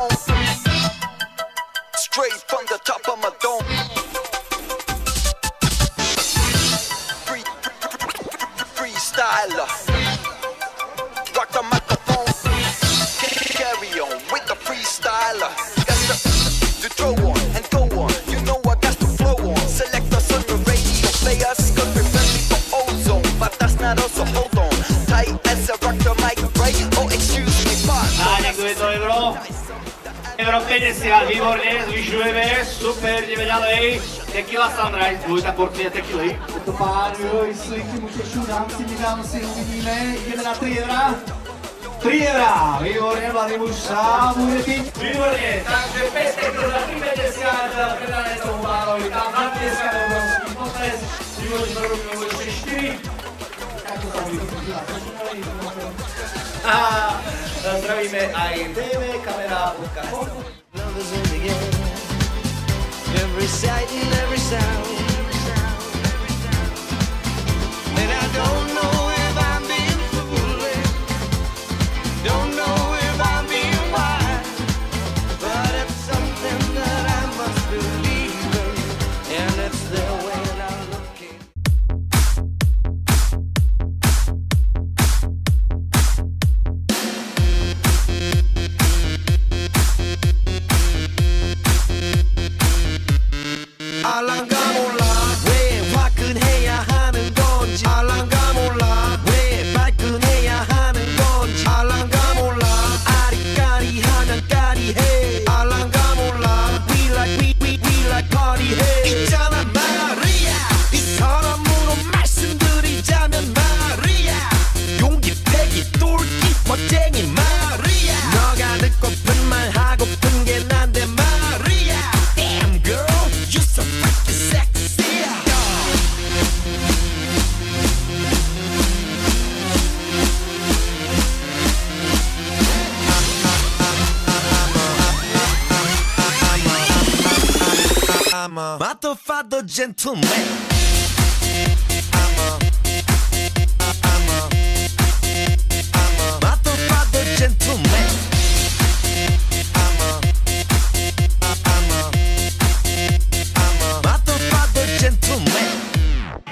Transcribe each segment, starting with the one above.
microphone. Straight from the top of my dome. Freestyler. Rock the microphone. Carry on with the freestyler. Got to throw on and go on. You know I got to flow on. Select us on the radio. Play us cause we're friendly for ozone. But that's not us, so hold on. Tight as a rock the mic, right? Oh, excuse me, but někdo je to Euro 50, výborně, zvyšujeme, super, jdeme ďalej. Tequila Sunrise, dvojitá porcia tequily. Je to páňu, jestli k tomu těšu dám si někam si uvidíme, jdeme na 3 eura. 3 eura, výborně, mladý muž sám bude pít. Výborně, takže 5 euro za 3,50 predané tomu pánovi, tam na 50 obrovský potles. Výborně, to robíme ještě 4. Tak to tam vypadá. A zdravíme aj tv-kamera.com. every sight and every sound. And I don't know if I'm being foolish, don't know if I'm being wise, but it's something that I must believe in, and it's the way that I'm looking. 알랑가 몰라 왜 화끈해야 하는 건지 알랑가 몰라 왜 발끈해야 하는 건지 알랑가 몰라 아리까리하면 까리해 알랑가 몰라 we like party 해 있잖아 마리아 이 사람으로 말씀드리자면 마리아 용기 패기 똘끼 멋쟁이 마리아 너가 듣고픈 말 하고픈 게 난데 마리아 damn girl you so freaking sexy. I'm a motherfucker gentleman. I'm a motherfucker gentleman.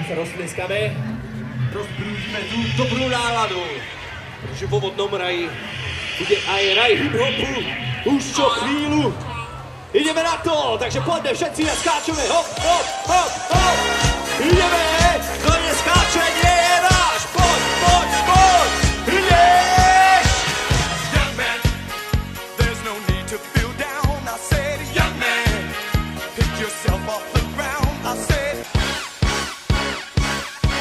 Se rozpleskáme, rozprúžime tú dobrú náladu, protože v Obvodnom raji bude aj raj hip-hopu už čo chvíľu. Ideme na to, takže poďme všetci a skáčeme, hop, hop, hop, hop. Ideme, kto neskáče, nie je náš, poď, poď, poď, ideš! Young man, there's no need to feel down. I said, young man, pick yourself off the ground. I said,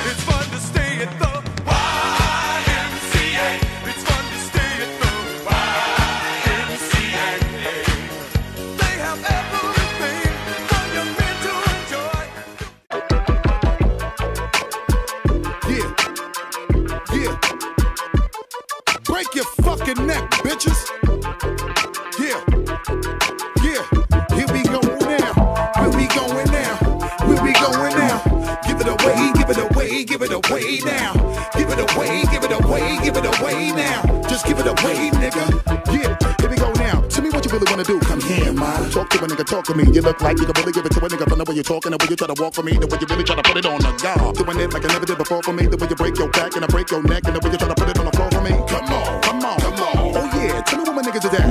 it's fun to stay at the YMCA. It's fun to stay at the YMCA. They have everything for young men to enjoy. Yeah, yeah. Break your fucking neck, bitches. Yeah, yeah. Here we go now. Where we going now? Where we going now? Give it away, give it away, give it away now. Give it away, give it away, give it away now. Just give it away, nigga. Yeah, here we go now. Tell me what you really wanna do. Come here, man. Talk to a nigga, talk to me. You look like you can really give it to a nigga from the way you're talking, the way you try to walk for me, the way you really try to put it on the guard. Doing it like I never did before for me, the way you break your back and I break your neck, and the way you try to put it on the floor for me. Come on, come on, come on. Oh yeah, tell me what my niggas is at.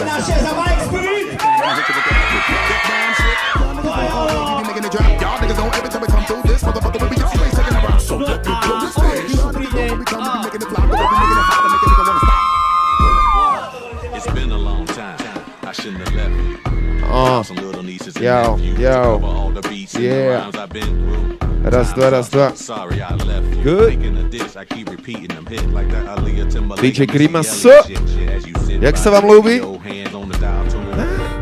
Naše za Mike Speed! You making it drop, y'all niggas don't every time we come through this motherfucker we be always taking a round. So let me blow this stage. You know we come to be making it fly, but we making it hot and make a nigga wanna stop. It's been a long time. I shouldn't have left you. Some little nieces and Yo, nephews yo. over all the beats and the Yeah. rhymes I've been through. Raz, dva, raz, dva. Sorry I left you. Good. Making a dish, I keep repeating them hit like that Aaliyah Timberlake. DJ Krima, Missy so. Elliott shit as you sit Jak by sa vám me, ľúbi? your hands on the dial tone.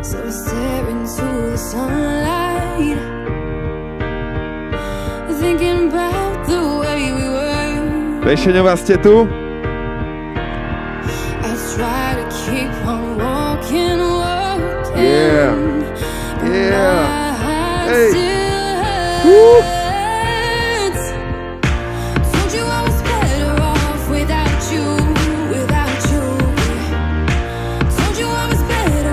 So I stare into the sunlight, thinking about the way we were. Pešeňová, ste tu? I try to keep on walking. Yeah. But Yeah. my heart Hey. still Woo. hurts. Told you I was better off without you, without you. Told you I was better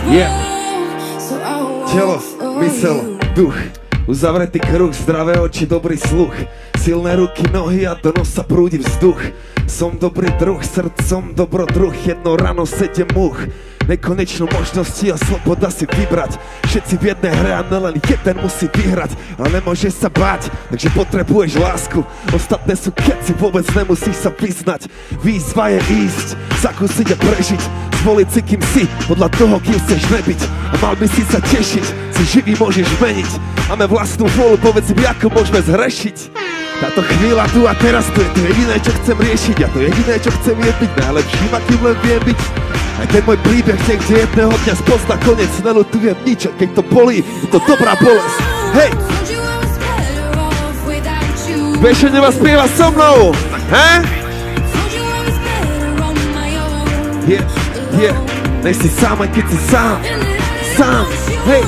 Yeah. Telo, mysel, duch, uzavretý kruh, zdravé oči, dobrý sluch, silné ruky, nohy a do nosa prúdi vzduch. Som dobrý druh, srdcom dobrodruh, jedno ráno 7 much, nekonečnú možnosti a sloboda si vybrať. Všetci v jednej hre a len jeden musí vyhrať, ale nemôžeš sa báť, takže potrebuješ lásku. Ostatné sú keci, vôbec nemusíš sa priznať. Výzva je ísť, zakúsiť a prežiť, zvoliť si kým si, podľa toho kým chceš nebyť. A mal by si sa tešiť, si živý môžeš meniť. Máme vlastnú vôľu, povedz mi, ako môžeme zhrešiť. Táto chvíľa tu a teraz, to je to jediné, čo chcem riešiť. A to jediné, čo chcem je byť najlepším, akým len viem byť. Aj ten môj príbeh niekde jedného dňa spozna koniec, neľutujem nič, keď to bolí, je to dobrá bolesť. Hej! Vieš, že neba spieva so mnou, he? Yeah, nech si sám, aj keď si sám, hej!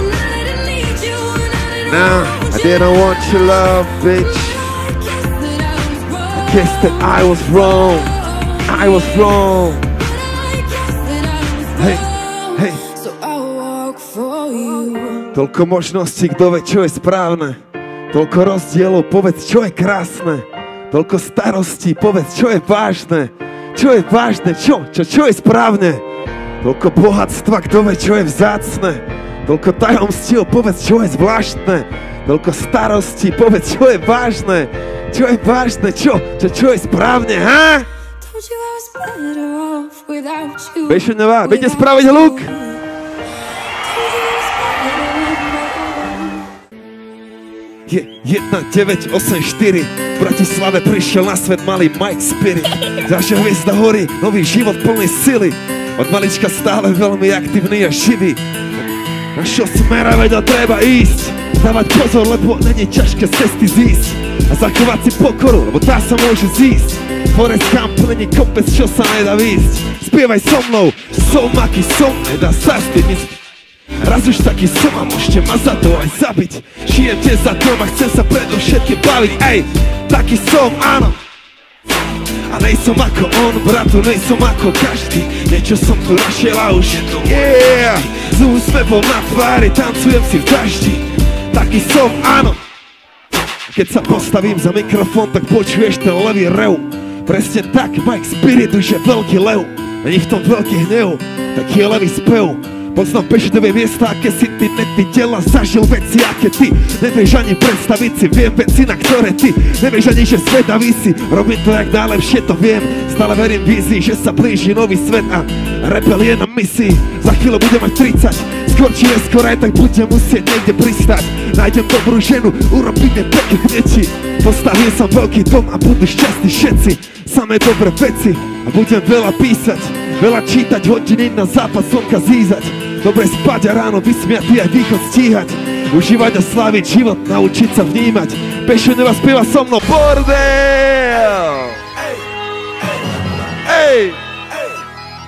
Nah, I didn't want your love, bitch. Guess that I was wrong. Hej, hej. Toľko možností, kto vie, čo je správne. Toľko rozdielov, povedz, čo je krásne. Toľko starostí, povedz, čo je vážne. Čo je vážne, čo je správne. Toľko bohatstva, kto vie, čo je vzácne. Toľko tajomstiev, povedz, čo je zvláštne. Toľko starostí, povedz, čo je vážne. Čo je vážne, čo je správne, ha? Vieš, nevá, viete spraviť hluk? Je 1984, v Bratislave prišiel na svet malý Mike Spirit. Zaša hviezda horí, nový život plný sily. Od malička stále veľmi aktívny a živý. Našho smera vedel treba ísť. Dávať pozor, lebo není ťažké z cesty zísť. A zachovať si pokoru, lebo tá sa môže zísť. Forest Camp není kopec, čo sa nedá výsť. Spievaj so mnou, som aký som, nedá sa s tým ísť. Raz už taký som a môžete ma za to aj zabiť. Žijem tiež za to a chcem sa predovšetkým baviť. Ej, taký som, áno. A nejsom ako on, bratu, nejsom ako každý. Niečo som tu našiel a už je to yeah. S úsmevom na tvári, tancujem si v daždi. Taký som, áno. Keď sa postavím za mikrofón, tak počuješ ten levý rev. Presne tak, Mike Spirit už je veľký lev. Není v tom veľký hnev, taký je levý spev. Poznám pešidové miesta, aké si ty nevidel a zažil veci, aké ty nevieš ani predstaviť si, viem veci, na ktoré ty nevieš ani, že svedavý si. Robím to, jak najlepšie to viem, stále verím vízii, že sa blíži nový svet a rebel je na misii. Za chvíľu budem mať 30, skôr či neskôr aj tak budem musieť niekde pristať. Nájdem dobrú ženu, urobíme pekné deti. Postavím sa veľký dom a budú šťastní všetci. Samé dobré veci a budem veľa písať, veľa čítať, hodiny na západ slnka zízať. Dobre spať a ráno vysmiatý aj východ stíhať. Užívať a sláviť život, naučiť sa vnímať. Pešeneva spieva so mnou bordel. Ej,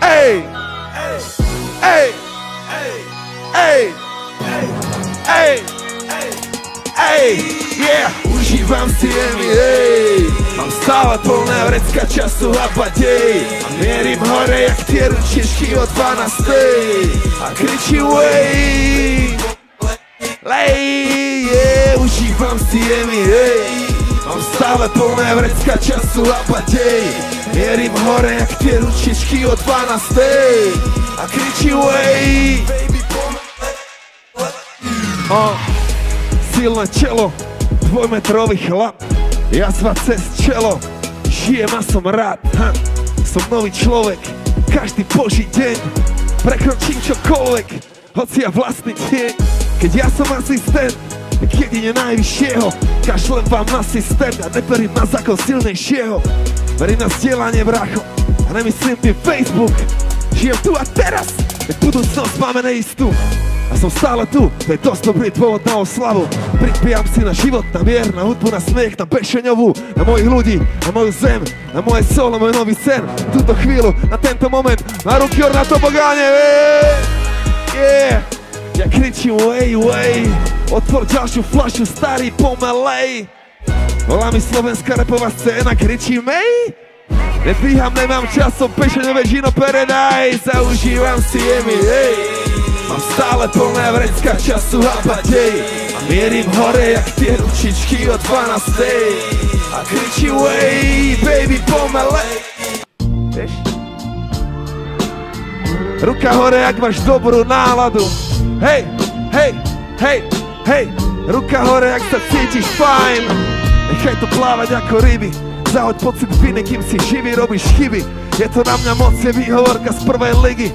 ej, ej, ej, ej, ej, yeah. Užívam si ej. Mám stále plné vrecka času a badej. A mierim hore jak tie ručičky od 12. A kričím way. Lej, yeah. Užívam si ej. Mám stále plné vrecka času a badej. Mierim hore jak tie ručičky od 12. A kričím way. Silné čelo, dvojmetrový chlap, jazva cez čelo, žijem a som rád, som nový človek, každý boží deň, prekročím čokoľvek, hoci ja vlastný tieň, keď ja som asistent, tak jedine najvyššieho, kašlem vám na systém a neverím na zákon silnejšieho, verím na zdieľanie brácho a nemyslím tým Facebook, žijem tu a teraz, veď budúcnosť máme neistú. A som stále tu, to je dosť dobrý dôvod na oslavu. Pripijam si na život, na mier, na hudbu, na smiech, na Bešeňovú, na mojich ľudí, na moju zem, na moje sol, na môj nový sen. Túto chvíľu, na tento moment, na ruky na tobogáne, yeah. Ja kričím way, way, otvor ďalšiu fľašu, starý pomelej. Volá mi slovenská rapová scéna, kričím ej. Nepíham, nemám čas, som Bešeňové Žino Paradise a užívam si ej. Mám stále plné vrecka času a batej a mierim hore jak tie ručičky od 12. A kričí way, baby pomelej. Vieš? Ruka hore jak máš dobrú náladu. Hej, hej, hej, hej. Ruka hore jak sa cítiš fajn. Nechaj to plávať ako ryby. Zahoď pocit viny, kým si živý, robíš chyby. Je to na mňa moc, je výhovorka z prvej ligy.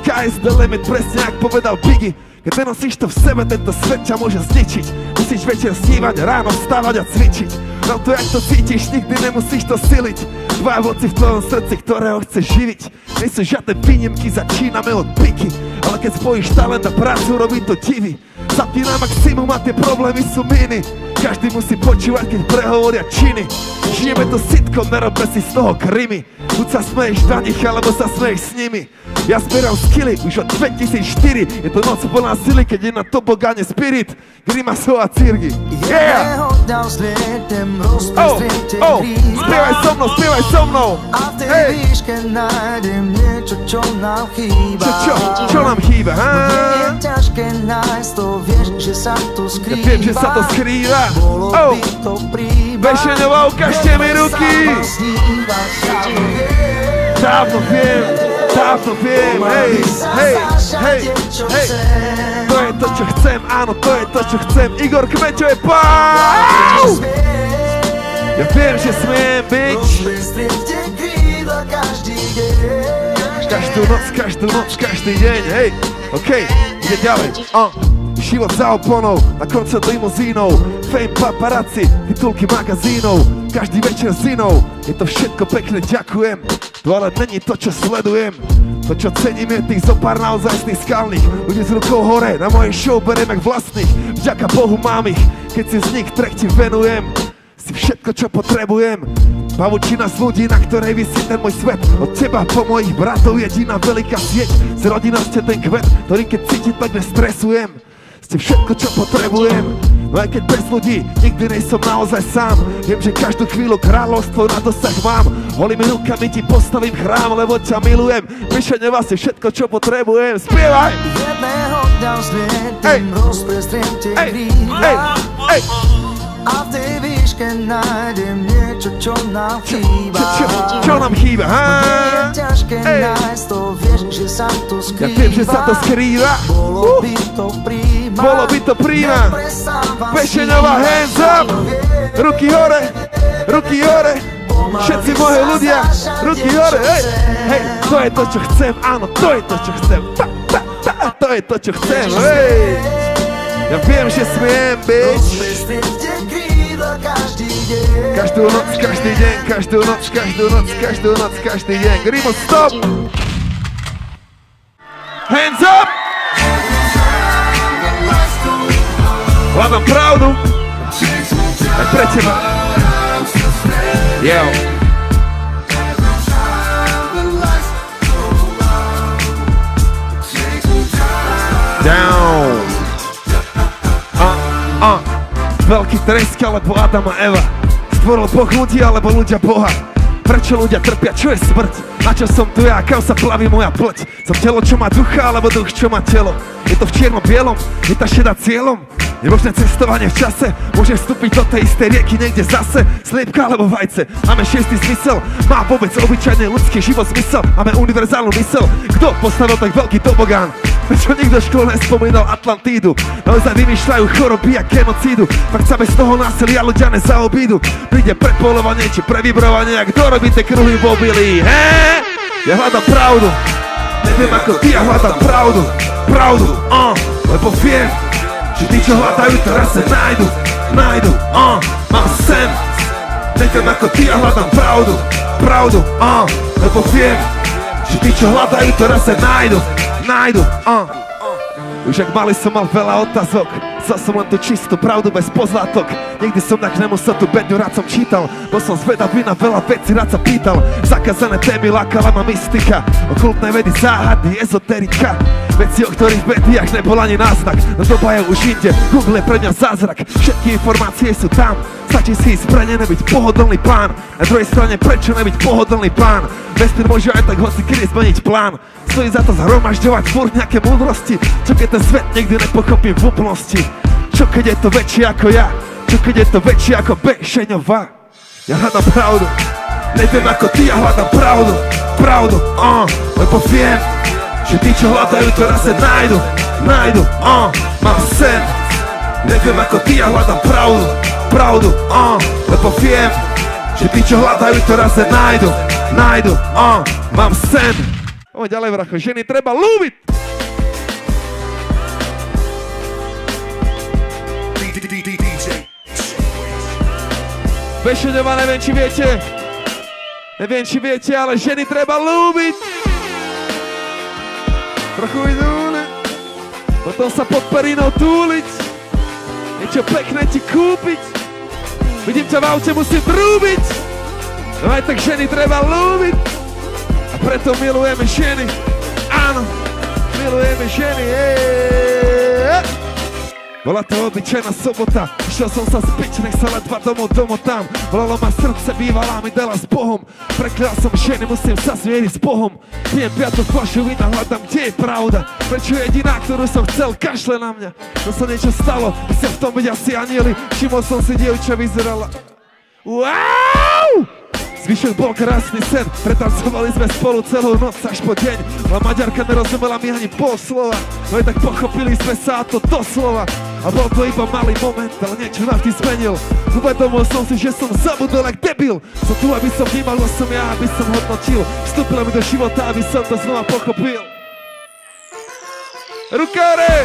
Sky is the limit, presne jak povedal Biggie. Keď nenosíš to v sebe, tento svet ťa môže zničiť. Musíš večer snívať, ráno vstávať a cvičiť. No to jak to cítiš, nikdy nemusíš to siliť. Dva voci v tvojom srdci, ktorého chceš živiť. Nie sú žiadne výnimky, začíname od piky. Ale keď spojíš talent a prácu, robí to divy. Zapni na maximum a tie problémy sú miny. Každý musí počúvať, keď prehovoria činy. Žijeme to sitkom, nerobme si z toho krimi. Buď sa smeješ na nich, alebo sa smeješ s nimi. Ja zbieram skilly už od 2004. Je to noc plná sily, keď je na tobogáne spirit. Grimasov a Cirgy. Yeah! Oh, oh, spievaj so mnou, spievaj so mnou. Hej! Čo nám chýba, ha? Ja viem, že sa to skrýva. Oh! Bešeňová, ukážte mi ruky. Dávno viem, hej, hej, hej, hej. To je to, čo chcem, áno, to je to, čo chcem. Igor Kmeťo je pau! Ja viem, že smiem, bitch. Každú noc, každý deň, hej. Okej, ide ďalej. Život za oponou, na koncert limuzínov. Fame, paparazzi, titulky magazínov. Každý večer s inou, je to všetko pekne, ďakujem. To ale není to, čo sledujem. To, čo cením, je tých zopár naozajstných skalných. Ľudí s rukou hore, na mojej show beriem jak vlastných. Vďaka Bohu mám ich, keď si z nich track ti venujem. Si všetko, čo potrebujem. Pavučina z ľudí, na ktorej visí ten môj svet. Od teba po mojich bratov jediná veľká sieť. Z rodina ste ten kvet, ktorý keď cítim, tak nestresujem. Ste všetko, čo potrebujem. No aj keď bez ľudí, nikdy nejsom naozaj sám. Viem, že každú chvíľu kráľovstvo na dosah mám. Holými rukami ti postavím chrám, lebo ťa milujem. Myšeňová si všetko, čo potrebujem. Spievaj! Hej! Hej! Hej! Hej! A v tej výške nájdem niečo, čo nám chýba. Čo nám chýba, ha? Je ťažké nájsť to, vieš, že sa to skrýva. Ja viem, že sa to skrýva. Bolo by to príma. Bešeňová, hands up. Ruky hore, ruky hore. Všetci moji ľudia, ruky hore, hej. Hej, to je to, čo chcem, áno, to je to, čo chcem. To je to, čo chcem, hej. Ja viem, že smiem, bitch. Každú noc, každý deň, každú noc, každú noc, každú noc, každý deň. Grimo, stop! Hands up! Hľadám pravdu. Aj pre teba. Yo. Down. Veľký tresk alebo Adam a Eva. Stvoril Boh ľudí alebo ľudia Boha. Prečo ľudia trpia, čo je smrť? Na čo som tu ja, kam sa plaví moja pleť? Som telo, čo má ducha, alebo duch, čo má telo? Je to v čierno-bielom, je tá šedá cieľom. Je možné cestovanie v čase, môžem vstúpiť do tej istej rieky niekde zase. Sliepka alebo vajce, máme šiestý zmysel. Má vôbec obyčajný ľudský život zmysel? Máme univerzálnu mysel. Kto postavil tak veľký tobogán? Prečo nikto v škole nespomínal Atlantídu? Naozaj vymýšľajú choroby a genocídu. Fakt sa bez toho násilia ľudia nezaobídu. Príde prepolovanie či previbrovanie, a kto robí tie kruhy v obilí, hé? Ja hľadám pravdu. Neviem ako ty, ja hľadám pravdu. Pravdu, lebo viem, že tí, čo hľadajú, teraz sa nájdu, mám sen. Neviem ako ty, ja hľadám pravdu. Pravdu, lebo viem, že tí, čo hľadajú, teraz sa nájdu. Už ak malý som mal veľa otázok. Chcel som len tú čistú pravdu bez pozlátok. Nikdy som tak nemusel tú bedňu, rád som čítal. Bol som zvedavý na veľa vecí, rád sa pýtal. Zakázané témy, lákala ma mystika. Okultné vedy, záhady, ezoterika. Veci, o ktorých v médiách nebol ani náznak. No doba je už inde, Google je pre mňa zázrak. Všetky informácie sú tam, stačí si ísť pre ne, nebyť pohodlný plán. Na druhej strane, prečo nebyť pohodlný plán? Vesmír môže aj tak hoci kedy zmeniť plán. Stojí za to zhromažďovať furt nejaké múdrosti. Čo keď ten svet nikdy nepochopím v úplnosti? Čo keď je to väčšie ako ja? Čo keď je to väčšie ako Bešeňová? Ja hľadám pravdu, neviem ako ty, ja hľadám pravdu. Pravdu, lebo viem, že tí, čo hľadajú, to raz nájdu. Mám sen. Neviem ako ty, ja hľadám pravdu. Pravdu, lebo viem, že tí, čo hľadajú, to raz nájdu. Mám sen. Poďme ďalej, bracho, ženy treba ľúbiť. Bešeňová, neviem, či viete, ale ženy treba ľúbiť. Trochu idú, ne? Potom sa pod perinou túliť. Niečo pekné ti kúpiť. Vidím ťa v aute, musím brúbiť. No aj tak ženy treba ľúbiť. A preto milujeme ženy. Áno, milujeme ženy. Bola to obyčajná sobota, išiel som sa spiť, nech sa ledva domov tam. Volalo ma srdce, bývalá mi dala s Bohom. Preklial som ženy, musím sa zmieriť s Bohom. Pijem 5. fľašu vína, hľadám, kde je pravda. Prečo jediná, ktorú som chcel, kašle na mňa. No sa niečo stalo, myslím v tom byť asi anieli. Všimol som si, dievča vyzerala. Wow! Zvyšok bol krásny sen, pretancovali sme spolu celú noc až po deň. A Maďarka nerozumela mi ani pol slova, no aj tak pochopili sme sa, a to doslova. A bol to iba malý moment, ale niečo navždy zmenil. Uvedomil som si, že som zabudol jak debil. Som tu, aby som vnímal, kto som ja, aby som hodnotil. Vstúpila mi do života, aby som to znova pochopil. Rukáre!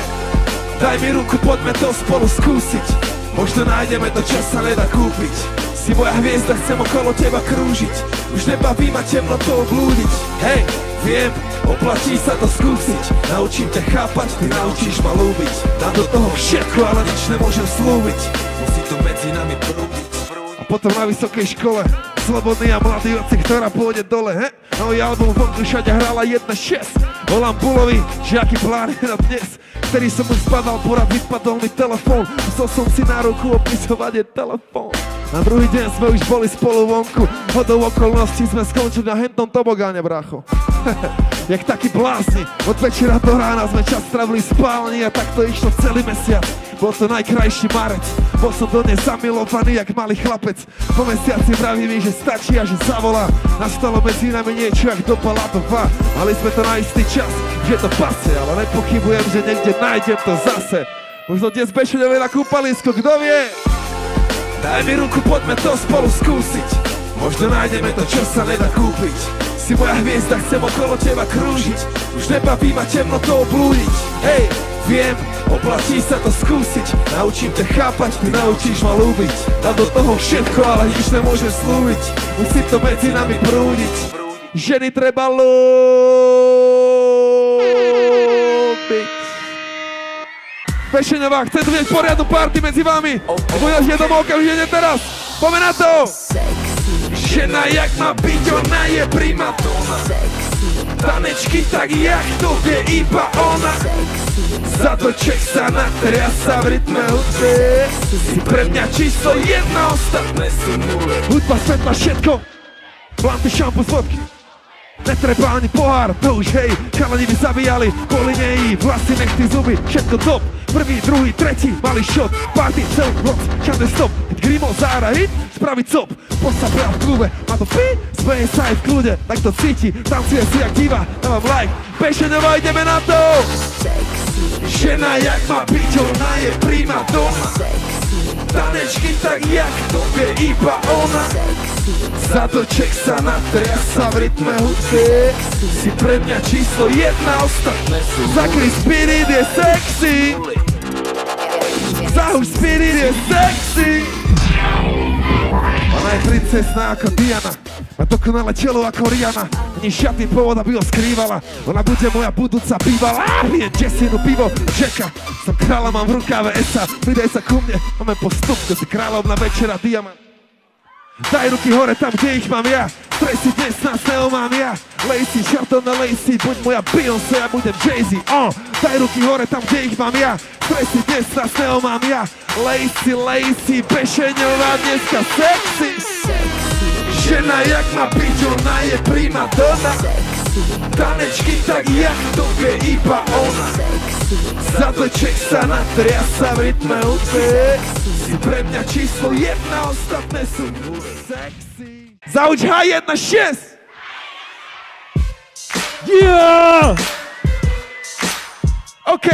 Daj mi ruku, poďme to spolu skúsiť. Možno nájdeme to, čo sa nedá kúpiť. Si moja hviezda, chcem okolo teba krúžiť. Už nebaví ma temnotou blúdiť. Hej, viem, oplatí sa to skúsiť. Naučím ťa chápať, ty naučíš ma ľúbiť. Dám do toho všetko, ale nič nemôžem slúbiť. Musí to medzi nami prúdiť. A potom na vysokej škole slobodný a mladý oci, ktorá pôjde dole, he? Nový album vonku všade hrala 1.6. Volám Bulovi, že aký plán je na dnes. Ktorý som už spadal, porad vypadol mi telefón. Musel som si na ruku opisovať je telefón. Na druhý deň sme už boli spolu vonku. Hodou okolností sme skončili na hentom tobogáne, brácho. Jak taký blázni. Od večera do rána sme čas stravili v spálni a tak to išlo celý mesiac. Bol to najkrajší marec. Bol som do nej zamilovaný jak malý chlapec. Po mesiaci vraví mi, že stačí a že zavolá. Nastalo medzi nami niečo jak dopala do dva. Mali sme to na istý čas, že to pase, ale nepochybujem, že niekde nájdem to zase. Možno dnes Bešeňovej na kúpalisko, kto vie? Daj mi ruku, poďme to spolu skúsiť. Možno nájdeme to, čo sa nedá kúpiť. Si moja hviezda, chcem okolo teba krúžiť. Už nebaví ma temnotou blúdiť. Hej, viem, oplatí sa to skúsiť. Naučím ťa chápať, ty naučíš ma ľúbiť. Dám do toho všetko, ale nič nemôžem slúbiť. Musí to medzi nami prúdiť. Ženy treba ľúbiť. Bešeňová, chcem tu vidieť poriadnu party medzi vami. Budeš je domov okamžite teraz. Poďme na to. Žena jak má byť, ona je primadona. Tanečky tak jak to vie iba ona. Za to ček sa natriasa v rytme hudby. Si pre mňa číslo 1, ostatné sú nule. Hudba, svetla, všetko. Planty, šampus, vodky. Netreba ani pohár, to už hej. Chalani by zabíjali, kvôli nej. Vlasy, nechty, zuby, všetko top. Prvý, druhý, tretí, malý shot. Party celú noc, žiadne stop. Keď Grimo zahra hit, spraví cop. Postavia v klube, má to pi, smeje sa aj v kľude. Tak to cíti, tancuje si jak diva. Dávam like, Bešeňová, ideme na to. Žena jak má byť, ona je primadona. Tanečky tak jak to vie iba ona. Za to ček sa natriasa v rytme hudby. Si pre mňa číslo 1, ostatné sú Zakry Spirit je sexy. Zahuž Spirit je sexy. Ona je princesná ako Diana. Má dokonalé telo ako Rihanna. Ani žiadny pôvod, aby ho skrývala. Ona bude moja budúca bývalá. Pijem desinu pivo, čeka. Som kráľa, mám v rukáve esa. Pridaj sa ku mne, máme postup, keď si kráľovná večera diamant. Daj ruky hore tam, kde ich mám ja. Tracy dnes na sneo mám ja. Lacey, Shelton a Lacey, buď moja Beyoncé, ja budem Jay-Z. Daj ruky hore tam, kde ich mám ja. Tracy dnes na sneo mám ja. Lacey, Bešeňová dneska sexy. Žena jak má byť, ona je prima donna. Tanečky tak jak to vie iba ona. Zadleček sa natriasa v rytme hudbe. Si pre mňa číslo 1, ostatné sú sexy. Zauč H1-6! Yeah! OK.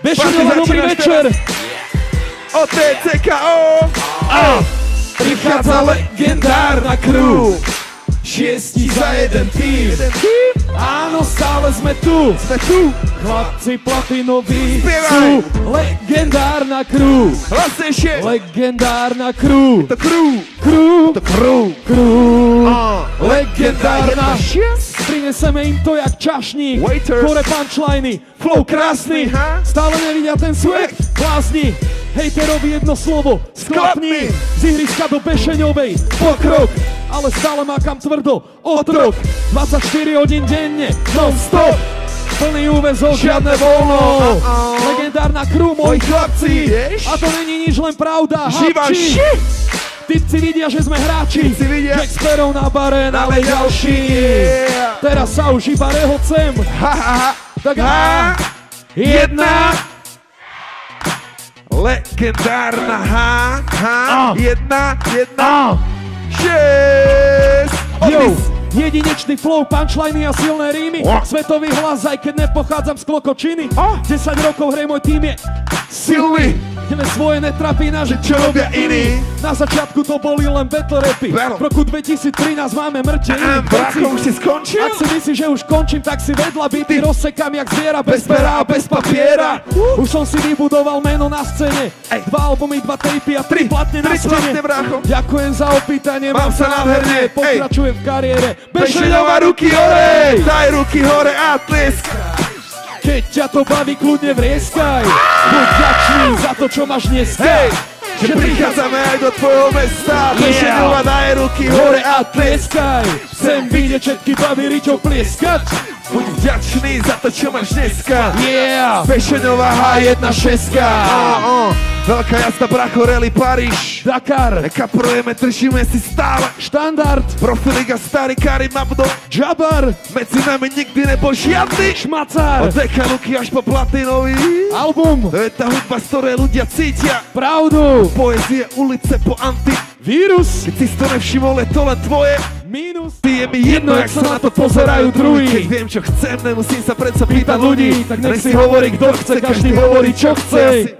Bešeňová, dobrý večer. OTCKO. Prichádza legendárna crew. 6 za jeden tým. Áno, stále sme tu. Chlapci platinoví sú legendárna crew. Hlasnejšie. Legendárna crew. To crew. Legendárna. Prineseme im to jak čašník. Hore punchliny, flow krásny. Stále nevidia ten swag. Blázni. Hejterovi jedno slovo. Sklapni. Z ihriska do Bešeňovej. Pokrok. Ale stále mákam tvrdo. Otrok. 24 hodín denne. Non-stop. Plný úväzok, žiadne voľno. Legendárna crew, moji chlapci. A to není nič, len pravda. Hapči. Typci vidia, že sme hráči. Jack Sparrow na bare, nalej ďalší. Teraz sa už iba rehocem. Tak jedna. Legendárna jedna. 6. Yo, jedinečný flow, punchliny a silné rímy. Svetový hlas, aj keď nepochádzam z Klokočiny. 10 rokov hrej, môj tým je silný. Ideme svoje netrapí na, že čo robia iní. Na začiatku to boli len battle rapy. V roku 2013 máme mŕtve. Bracho, už si skončil? Ak si myslíš, že už končím, tak si vedľa byty rozsekám jak zviera, bez pera a bez papiera. Už som si vybudoval meno na scéne. 2 albumy, 2 tapy a 3 platne na scéne. Ďakujem za opýtanie, mám sa nádherne. Pokračujem v kariére. Bešeňová, ruky hore! Daj ruky hore a tlieskaj. Keď ťa to baví, kľudne vrieskaj. Buď ďačný za to, čo máš dneska. Že prichádzame aj do tvojho mesta. Bešeňová, daj ruky hore a tlieskaj. Chcem vidieť všetky baví riťou plieskať. Buď vďačný za to, čo máš dneska. Bešeňová H1-6. Veľká jazda, bracho, rally Paríž. Dakar. Kaprujeme, držíme si stále štandard. Profiliga, starý Karim Abdo. Jabbar. Medzi nami nikdy nebol žiadny šmacár. Od Dekaluky až po platinový album. To je tá hudba, z ktorej ľudia cítia pravdu. Poezie ulice po antivírus. Keď si to nevšimol, je to len tvoje mínus. Ty je mi jedno, jak sa na to pozerajú druhý. Keď viem, čo chcem, nemusím sa predsa pýtať ľudí. Tak nech si hovorí, kto chce, každý hovorí, čo chce.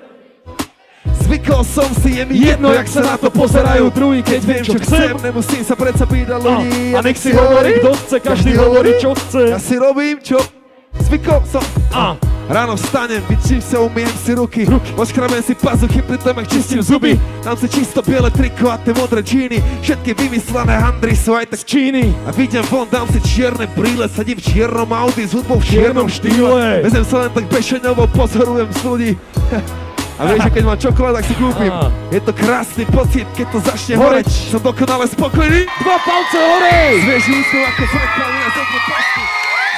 Zvykol som si, je mi jedno, jak sa na to pozerajú druhý. Keď viem, čo chcem, nemusím sa predsa pýtať ľudí. A nech si hovorí, kto chce, každý hovorí, čo chce. Ja si robím, čo zvykol som. Ráno vstanem, vyčím sa, umiem si ruky. Oškrabem si pazuchy, pritom ak čistím zuby. Tam si čisto biele triko a tie modré džíny. Všetky vymyslené handry sú aj tak z Číny. A vidím von, dám si čierne brýle. Sadím v čiernom Audi s hudbou v čiernom štýle. Vezem sa len tak Bešeňovo, pozorujem z ľudí. A vieš, že keď mám čokolád, tak si kúpim. Je to krásny pocit, keď to začne horeť. Som dokonale spokojný. 2 palce hore! Svieži úsmev ako Frank Palina, zotne pasty.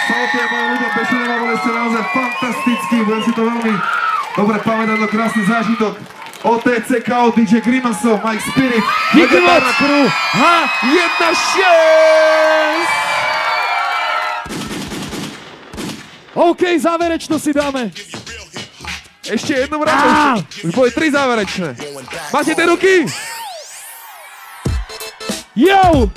Salutuje moje ľudia, Bešeňová, boli ste naozaj fantastickí. Budem si to veľmi dobre pamätať, to krásny zážitok. OTCKO, DJ Grimaso, Mike Spirit, legendárna crew H1-6. OK, záverečno si dáme. Ešte jednu vraču, už boli 3 záverečné. Máte tie ruky? Yo!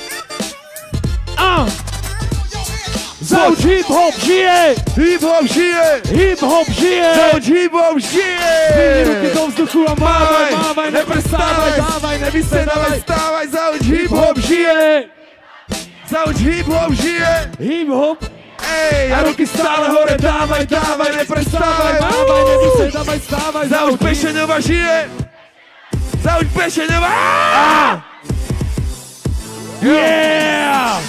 Zauč hip-hop žije! Hip-hop žije! Hip-hop žije! Zauč hip-hop žije! Zvini ruky do vzduchu a mávaj, neprestávaj, dávaj, nevysedávaj, stávaj, Zauč hip-hop žije! Zauč hip-hop žije! Hip-hop! Ej, a ruky stále hore, dávaj, neprestávaj, mávaj, nevysedávaj, stávaj, Zauč Bešeňová žije! Zauč Bešeňová! Yeah!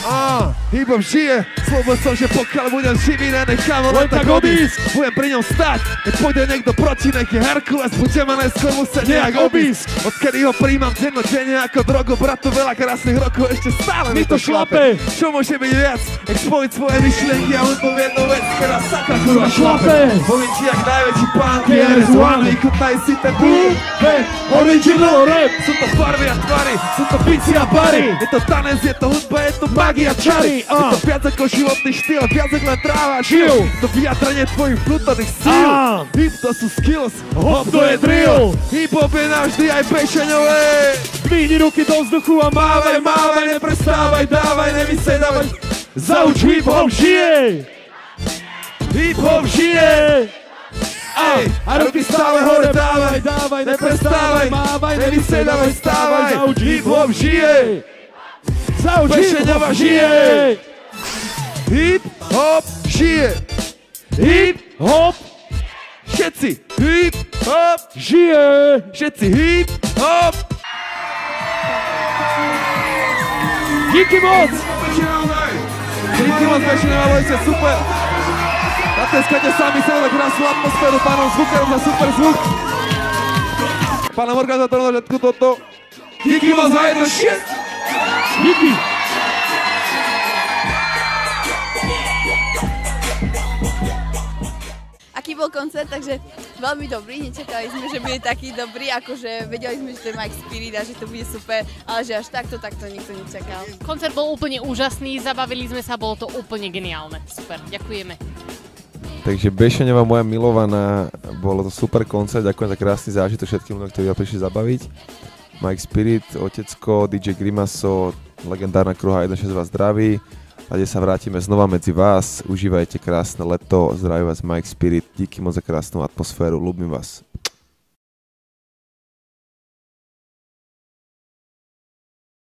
hip-hop žije, slobodil som, že pokiaľ budem živý, nenechám len tak odísť. Budem pri ňom stať, keď pôjde niekto proti, nech je Herkules, budeme neskôr musieť nejak obísť. Odkedy ho príjmam dennodenne ako drogu, bratu, veľa krásnych rokov, ešte stále mi to šlape. Čo môže byť viac, jak spojiť svoje myšlienky a len poviem jednu vec, ktorá sakra kurva šlape. Poviem ti, jak najväčší pán KRS-One, vychutnaj si ten beat. Original rap, sú to farby a tvary, sú to pici a bary. Je to tanec, je to hudba, je to magia čary. Je to viac ako životný štýl, viac ako len tráva a žil. To vyjadrenie tvojich vnútorných síl. Hip to sú skills, hop to je drill. Hip hop je navždy aj pešeňové. Dvihni ruky do vzduchu a mávaj, mávaj, neprestávaj, dávaj, nevysedávaj. Zauč hip hop žije. Hip hop žije. Ej, a ruky stále hore dávaj, dávaj, neprestávaj, mávaj, nevysedávaj, stávaj. Zauč hip hop žije. Zauč hip hop žije. Hip hop žije. Hip hop. Všetci hip hop žije. Všetci hip hop. Díky moc. Díky moc, Bešenová Vojce, super. Natleskajte sami sebe za krásnu atmosféru, pánom zvukárom za super zvuk. Pánom organizátorom za všetko toto. Díky moc za jedno shit. Díky. Aký bol koncert, takže veľmi dobrý, nečakali sme, že bude taký dobrý, akože vedeli sme, že to je Mike Spirit a že to bude super, ale že až takto nikto nečakal. Koncert bol úplne úžasný, zabavili sme sa, bolo to úplne geniálne, super, ďakujeme. Takže Bešeňová, moja milovaná, bolo to super koncert, ďakujem za krásny zážitok všetkým ľuďom, ktorí prišli zabaviť. Mike Spirit, Otecko, DJ Grimaso, legendárna kruha 1.6 vás zdraví. A kde sa vrátime znova medzi vás, užívajte krásne leto, zdraví vás Mike Spirit, díky moc za krásnu atmosféru, ľúbim vás.